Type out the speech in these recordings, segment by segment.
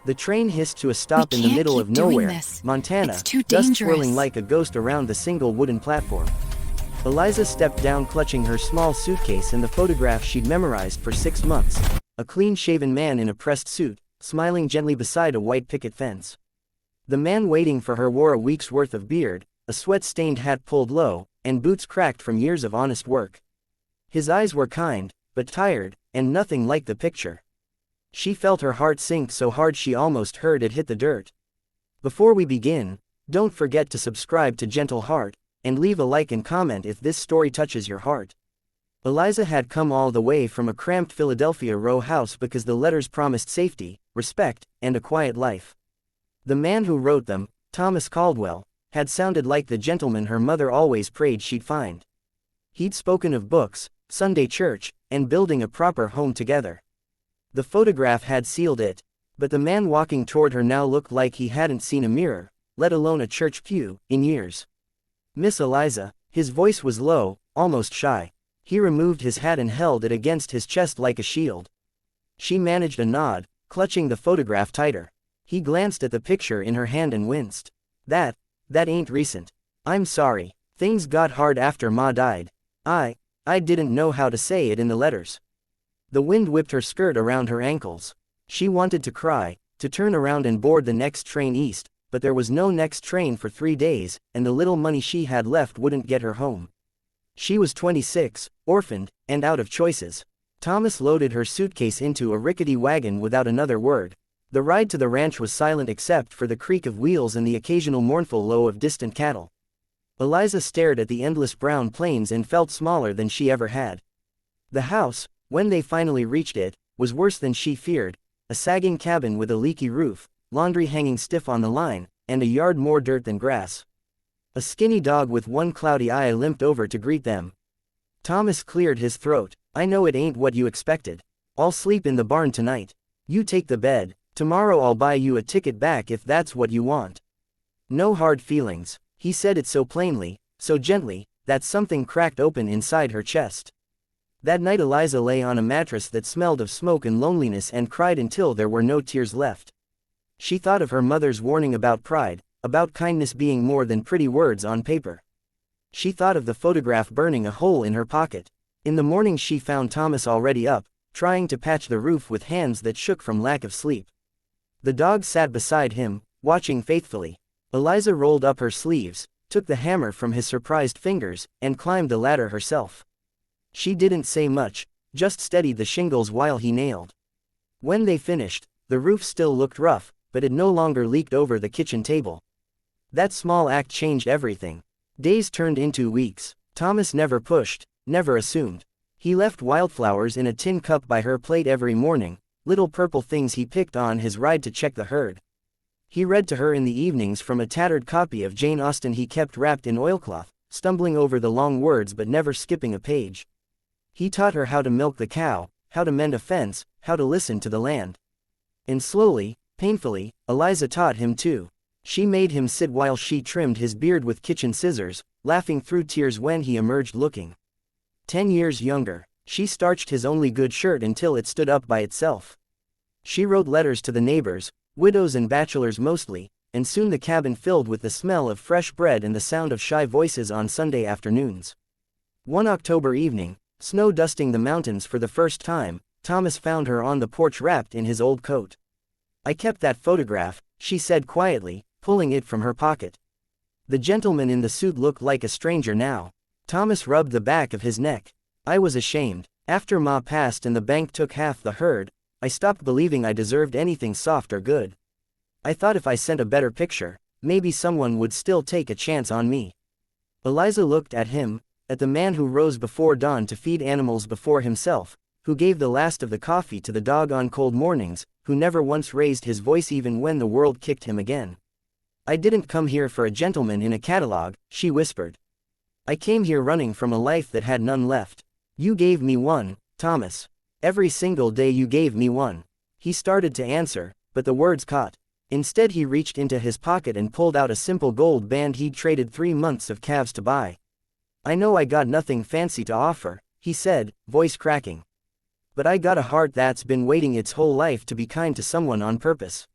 The train hissed to a We stop in the can't middle keep of doing nowhere, this. Montana, It's too dust swirling dangerous. like a ghost around the single wooden platform. Eliza stepped down clutching her small suitcase and the photograph she'd memorized for 6 months. A clean-shaven man in a pressed suit, smiling gently beside a white picket fence. The man waiting for her wore a week's worth of beard, a sweat-stained hat pulled low, and boots cracked from years of honest work. His eyes were kind, but tired, and nothing like the picture. She felt her heart sink so hard she almost heard it hit the dirt. Before we begin, don't forget to subscribe to Gentle Heart, and leave a like and comment if this story touches your heart. Eliza had come all the way from a cramped Philadelphia row house because the letters promised safety, respect, and a quiet life. The man who wrote them, Thomas Caldwell, had sounded like the gentleman her mother always prayed she'd find. He'd spoken of books, Sunday church, and building a proper home together. The photograph had sealed it, but the man walking toward her now looked like he hadn't seen a mirror, let alone a church pew, in years. "Miss Eliza," his voice was low, almost shy. He removed his hat and held it against his chest like a shield. She managed a nod, clutching the photograph tighter. He glanced at the picture in her hand and winced. That ain't recent. I'm sorry. Things got hard after Ma died. I didn't know how to say it in the letters." The wind whipped her skirt around her ankles. She wanted to cry, to turn around and board the next train east, but there was no next train for 3 days, and the little money she had left wouldn't get her home. She was 26, orphaned, and out of choices. Thomas loaded her suitcase into a rickety wagon without another word. The ride to the ranch was silent except for the creak of wheels and the occasional mournful low of distant cattle. Eliza stared at the endless brown plains and felt smaller than she ever had. The house, when they finally reached it, was worse than she feared, a sagging cabin with a leaky roof, laundry hanging stiff on the line, and a yard more dirt than grass. A skinny dog with one cloudy eye limped over to greet them. Thomas cleared his throat. "I know it ain't what you expected. I'll sleep in the barn tonight. You take the bed, tomorrow I'll buy you a ticket back if that's what you want. No hard feelings." He said it so plainly, so gently, that something cracked open inside her chest. That night Eliza lay on a mattress that smelled of smoke and loneliness and cried until there were no tears left. She thought of her mother's warning about pride, about kindness being more than pretty words on paper. She thought of the photograph burning a hole in her pocket. In the morning she found Thomas already up, trying to patch the roof with hands that shook from lack of sleep. The dog sat beside him, watching faithfully. Eliza rolled up her sleeves, took the hammer from his surprised fingers, and climbed the ladder herself. She didn't say much, just steadied the shingles while he nailed. When they finished, the roof still looked rough, but it no longer leaked over the kitchen table. That small act changed everything. Days turned into weeks. Thomas never pushed, never assumed. He left wildflowers in a tin cup by her plate every morning, little purple things he picked on his ride to check the herd. He read to her in the evenings from a tattered copy of Jane Austen he kept wrapped in oilcloth, stumbling over the long words but never skipping a page. He taught her how to milk the cow, how to mend a fence, how to listen to the land. And slowly, painfully, Eliza taught him too. She made him sit while she trimmed his beard with kitchen scissors, laughing through tears when he emerged looking 10 years younger. She starched his only good shirt until it stood up by itself. She wrote letters to the neighbors, widows and bachelors mostly, and soon the cabin filled with the smell of fresh bread and the sound of shy voices on Sunday afternoons. One October evening, snow dusting the mountains for the first time, Thomas found her on the porch wrapped in his old coat. "I kept that photograph," she said quietly, pulling it from her pocket. The gentleman in the suit looked like a stranger now. Thomas rubbed the back of his neck. "I was ashamed. After Ma passed and the bank took half the herd, I stopped believing I deserved anything soft or good. I thought if I sent a better picture, maybe someone would still take a chance on me." Eliza looked at him, at the man who rose before dawn to feed animals before himself, who gave the last of the coffee to the dog on cold mornings, who never once raised his voice even when the world kicked him again. "I didn't come here for a gentleman in a catalog," she whispered. "I came here running from a life that had none left. You gave me one, Thomas. Every single day you gave me one." He started to answer, but the words caught. Instead he reached into his pocket and pulled out a simple gold band he'd traded 3 months of calves to buy. "I know I got nothing fancy to offer," he said, voice cracking. "But I got a heart that's been waiting its whole life to be kind to someone on purpose.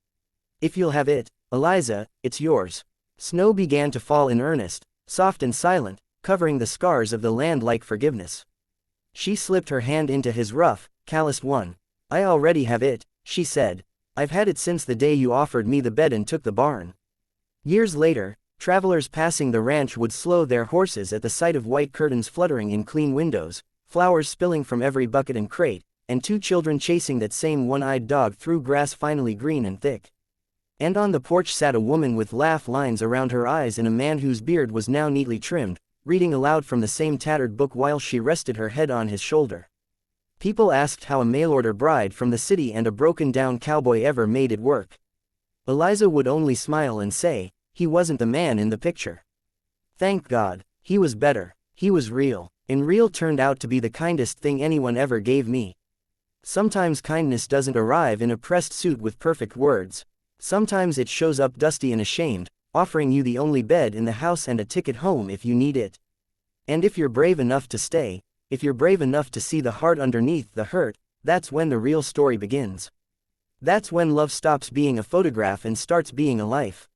If you'll have it, Eliza, it's yours. Snow began to fall in earnest, soft and silent, covering the scars of the land like forgiveness. She slipped her hand into his rough, calloused one. I already have it, she said. I've had it since the day you offered me the bed and took the barn. Years later, travelers passing the ranch would slow their horses at the sight of white curtains fluttering in clean windows, flowers spilling from every bucket and crate, and two children chasing that same one-eyed dog through grass finally green and thick. And on the porch sat a woman with laugh lines around her eyes and a man whose beard was now neatly trimmed, reading aloud from the same tattered book while she rested her head on his shoulder. People asked how a mail-order bride from the city and a broken-down cowboy ever made it work. Eliza would only smile and say, he wasn't the man in the picture. Thank God, he was better, he was real, and real turned out to be the kindest thing anyone ever gave me. Sometimes kindness doesn't arrive in a pressed suit with perfect words. Sometimes it shows up dusty and ashamed, offering you the only bed in the house and a ticket home if you need it. And if you're brave enough to stay, if you're brave enough to see the heart underneath the hurt, that's when the real story begins. That's when love stops being a photograph and starts being a life.